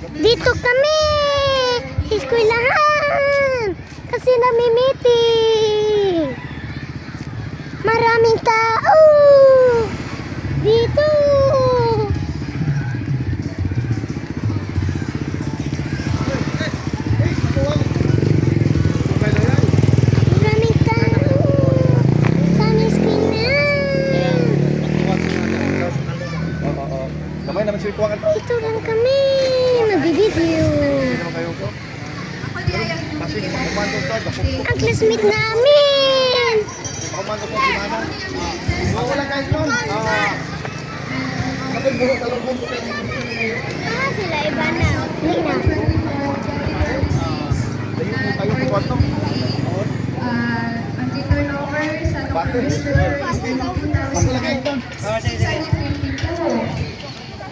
Dito kami! Eskwelahan! Kasi nami-meeting! Maraming tao! Dito! Maraming tao! Sa aming eskwelahan! Gamay naman siya ikuha ka. Dito lang kami! Nag-video! Ang classmate namin! Kumando sa simana. Wala kahit nun. Kapag buhok sa loob mo. Sila iba na. Hindi na. Kayo po kwarto. Ang turnover sa Dr. Mr. is 92,622.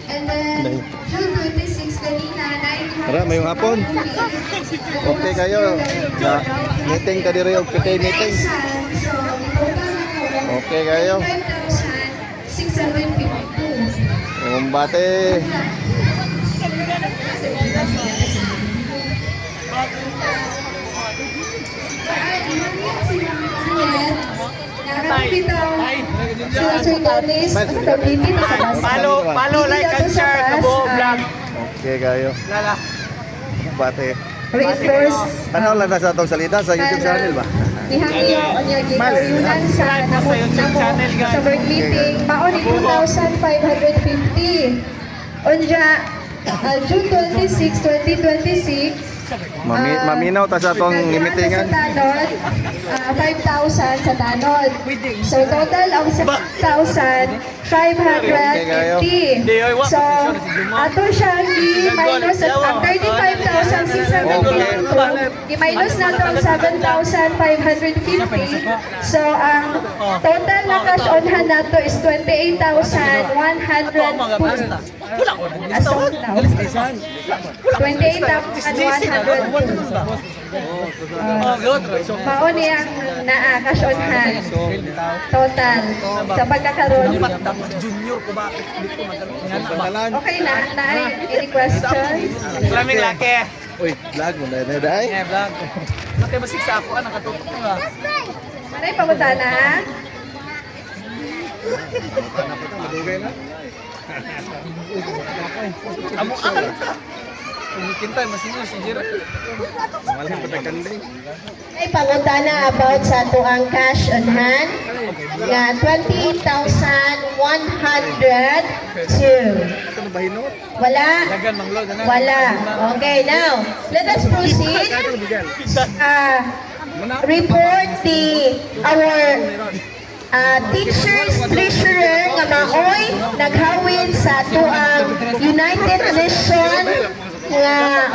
And then, June 26 kanina, 900. Tara, mayong hapon. Okay kayo. Na meeting ka diri og PTA meeting. So, Okay kayo. 5,652. Umbate. Follow, like, and share Kabuo Vlog. Okay kayo. Lala. Umbate. Reinforce Tanaw lang na sa atong salida sa YouTube channel ba? Ihangyo niya gikaunan sa namot sa board meeting baon ni 2,550. Unja June 26, 2026 Maminaw ta sa atong limitingan. Sa tanod, 5,000 sa tanod. So total of 6,550. So ato siyang i-minus ang 35,652. I-minus na ito ang 7,550. So ang total na cash on hand na ito is 28,102. As of now. 28,102. Maon niya na cash on hand. Total. Sa pagkakaroon. Junior ko bakit dito Okay na. Any questions? Maraming laki. Uy, vlog mo na dai. Eh, vlog. Matay masig sa ako, nakatutok ko nga. Manay pamunta na ha? Amo akan ka. Kumikintay, masinyo si Jira. Malang patagkanding. Ay pamunta na about sa tuang cash on hand. Nga 28,102. Ito na bahinot. Wala. Dagan manglod na. Wala. Okay, now, let us proceed. Report our teachers treasurer nga maoy naghawid sa tuang United Nation nga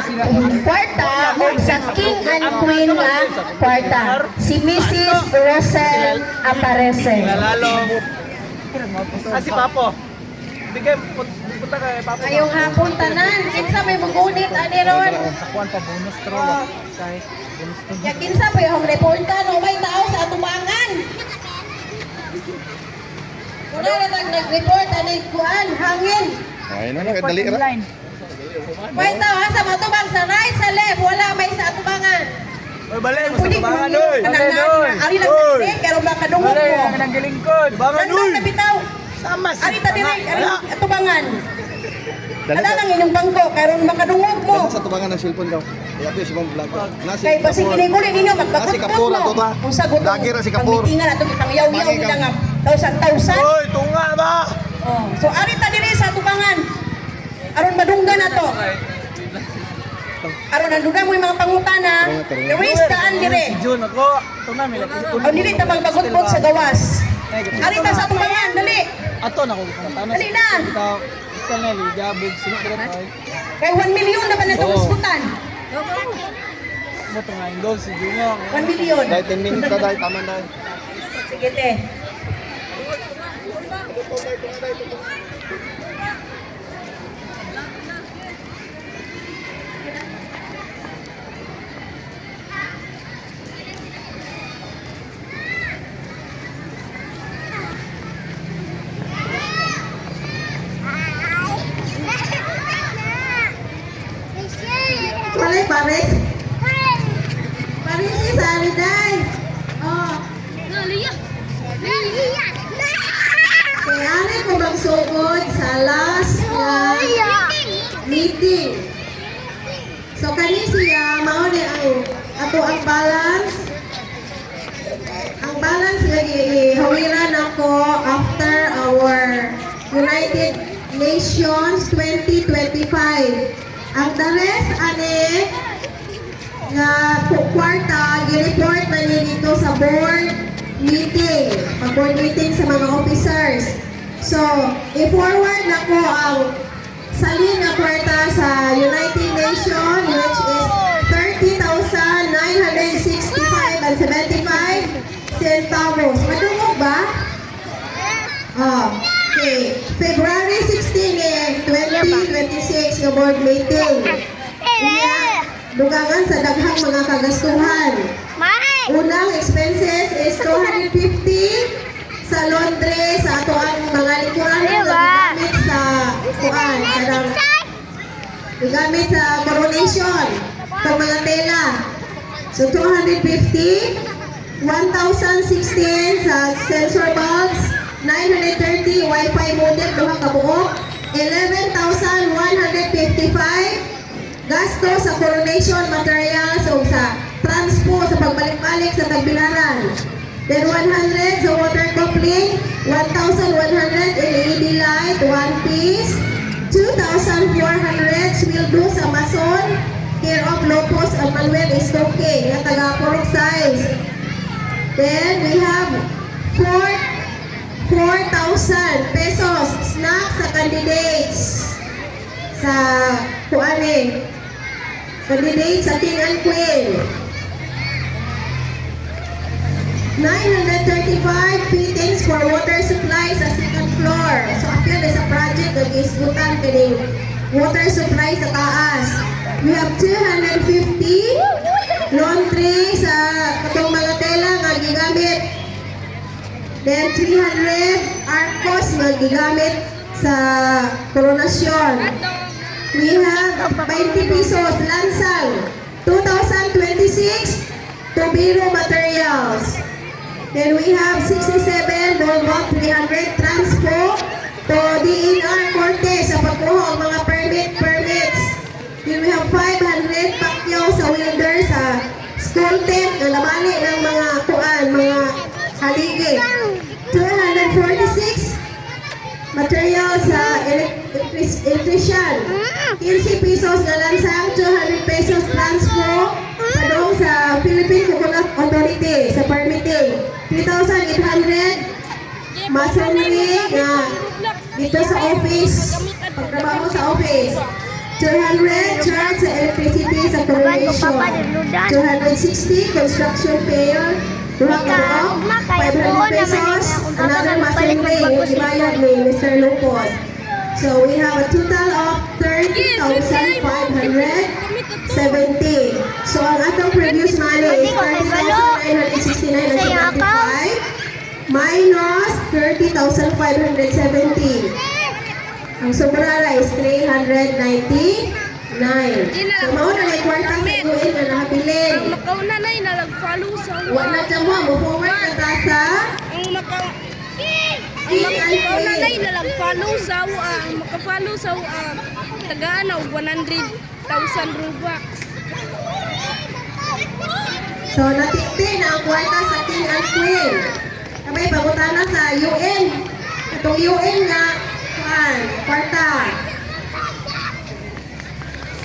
kwarta o sa King and Queen nga kwarta. Si Mrs. Rosel Aparece. Nalalo. Si Papo. Bigay punta kay Papo. Ngayong hapon tanan, kinsa may magunit ani ron? Sa kuan pa bonus tro. Kay bonus tro. Ya kinsa pa yung reporta no may tao sa atubangan. Wala na nag-report ani kuan hangin. Ay na na dali ra. May tao sa matubang sa right sa left wala may sa atubangan. Oy, balay mo sa Pwede tubangan mo oy. Ari lang kasi pero makadungog Balay, mo. ang nang gilingkod. Tubangan Nandang oy. na bitaw. Sama si. Ari ta dire, ari atubangan. Dali Ala sa lang inyong bangko karon makadungog mo. dali sa tubangan ng cellphone daw. Iapis si mong vlog. Nasi. Kay basig kini-kuli ninyo Nasi magpakot Kapur ato ba? Kung sagot Lagi ra si Kapur. Pangmitingan ato kitang yaw-yaw nila nga tausan-tausan. Oy, tunga ba? Oh, so ari ta dire sa tubangan. Aron madunggan na to. Aron nandugan mo yung mga pangutana. I-raise taan dire. Jun ako. Tunga mi laki. O dili ta magbagot-bot sa gawas. Ari ta sa tubangan, dali. Ato na ko pangutana. Dali na. Ikaw, Stanley, jabog sino dira tay. Kay 1 million na ba na itong iskutan? Mo to nga indol si Junyo. 1 million. Dahil 10 minutes na dahil tama na. Sige te. pares. Pares sa Ariday. Oh. Kaya ano ko magsugod sa last na meeting. So kani siya mao ni ang ato ang balance. Ang balance lagi hawiran ako after our United Nations 2025. Ang the rest ani nga kwarta gi-report na ni dito sa board meeting, pag-board meeting sa mga officers. So, i-forward na ko ang salin na kwarta sa United Nations, which is 30,965.75 centavos. Madungog ba? Okay. February 16, 2026, yung board meeting. Dugangan sa daghang mga kagastuhan. Unang expenses is 250 sa laundry, sa ato ang mga likuran na gamit sa kuan, kadang gamit sa coronation, sa mga tela. So 250, 1,016 sa sensor bulbs, 930 Wi-Fi modem duha ka buok, 11,155 gasto sa coronation materials o sa transpo sa pagbalik-balik sa Tagbilaran. Then 100 sa water coupling, 1,100 LED light, 1 piece, 2,400 swildo sa mason, care of Lopos at Manuel Estoque, nga taga Purok size. Then we have 4,000 pesos snack sa candidates sa kuane, candidates sa King and Queen. 935 fittings for water supply sa second floor. So after sa project nag-isgutan kaning water supply sa taas. We have 250 laundry sa katong mga tela nga gigamit. Then 300 arcos nga gigamit sa koronasyon. We have 20 pesos lansang, 2026 Tobiro materials. Then we have 67 Volvo 300 transpo to DNR Corte sa pagkuha ng mga permits. Then we have 500 pakyaw sa welder sa school tent na labali ng mga kuan, mga haligi. 246 material sa electrician. 15 pesos na lansang, 200 pesos transpo padong sa Philippine Coconut Authority sa permitting. 3,800 masonry na dito sa office, pagtrabaho sa office. 200 charge sa electricity sa coronation. 260 construction fair. 500 pesos. Another masonry yung ibayad ni Mr. Lupos. So we have a total of 30,570. So ang atong previous money is 30,969.75 minus 30,570. Ang sobrara is 399. So mauna na kwarta sa UN na nakabilin. Ang makauna na yung nalag-follow sa Wala dyan mo, forward ka ta sa Ang makauna na yung nalag-follow sa ang maka-follow sa tagaan na 100,000 Robux. So, natikti na ang kwarta sa King and Queen. Kamay, pagutana sa UN. Itong UN nga, kwarta.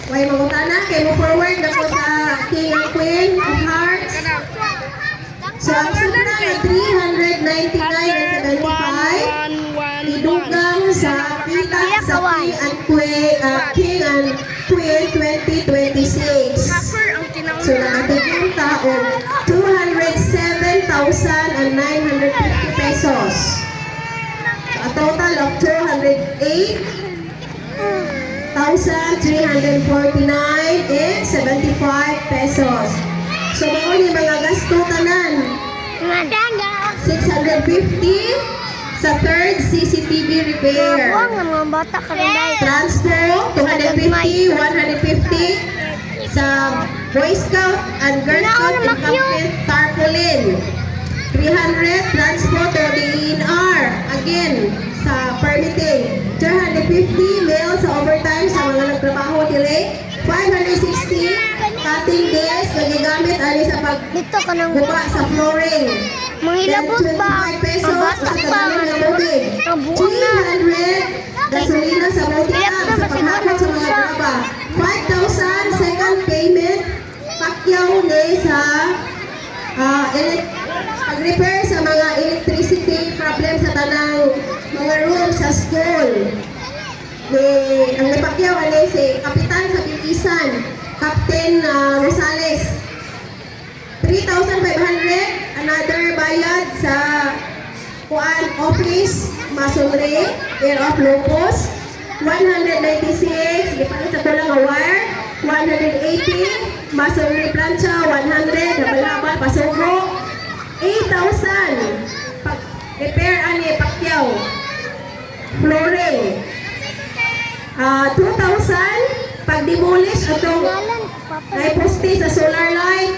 May magutana, kayo mo forward na po sa King and Queen of Hearts. So, ang sobra na 399.75. Idugang sa kita sa King and Queen 2026. So, nakatigong taong 207,950 pesos. So, a total of 208,349.75 pesos. So, mauni mga gasto tanan. 650 sa third CCTV repair. Mga bata ka rin dahil. Transpo, 250, 150. Sa Boy Scout and Girl Scout encampment tarpaulin. 300 transport to DNR. Again, sa permitting. 250 meal sa overtime sa mga nagtrabaho dili. 560 cutting days nagagamit ani sa Dito ka nang pagguba sa flooring. manghilabot ba? 25 pesos Ang sa batak pa, kadalang ng tubig. ang buong na. 300 gasolina sa multi-cab sa paghakot sa mga graba. 5,000 second payment pakyaw ni sa pag-repair sa mga electricity problem sa tanang mga room sa school. Ang napakyaw ani si Kapitan sa Pintisan, Captain Rosales. 3,500 another bayad sa kuan office masonry air of lupus. 196 gipalit sa tulang nga wire. 180 masonry plancha. 100 habal-habal pasugo. 8,000 repair ani pakyaw flooring. 2,000 pag-demolish atong naiposte sa solar light.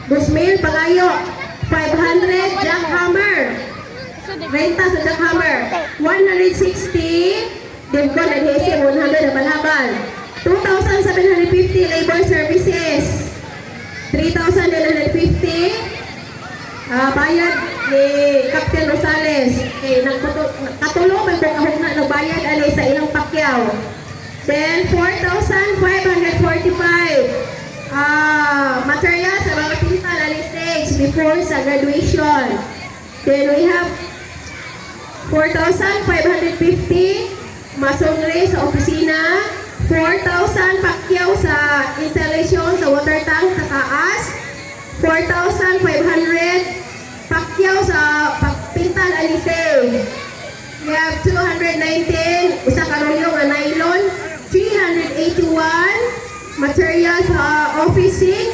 2,000 pagayo. 500 jackhammer. Renta sa jackhammer. 160 Demco adhesive. 100 habal-habal. 2,750 labor services. 3,950 bayad ni Captain Rosales. Katulong man kung ahog na bayad ali sa ilang pakyaw. Then 4,545 material sa mga pintal ali stage before sa graduation. Then we have 4,550 masonry sa opisina. 4,000 pakyaw sa installation sa water tank sa taas. 4,500 pakyaw sa pagpintal alisay. We have 219 usa ka rolyo nga nylon. 381 material sa officing.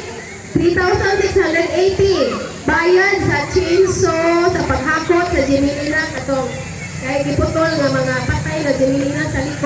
3,680 bayad sa chainsaw sa paghakot sa Gemilina katong kay giputol nga mga patay na Gemilina sa likod.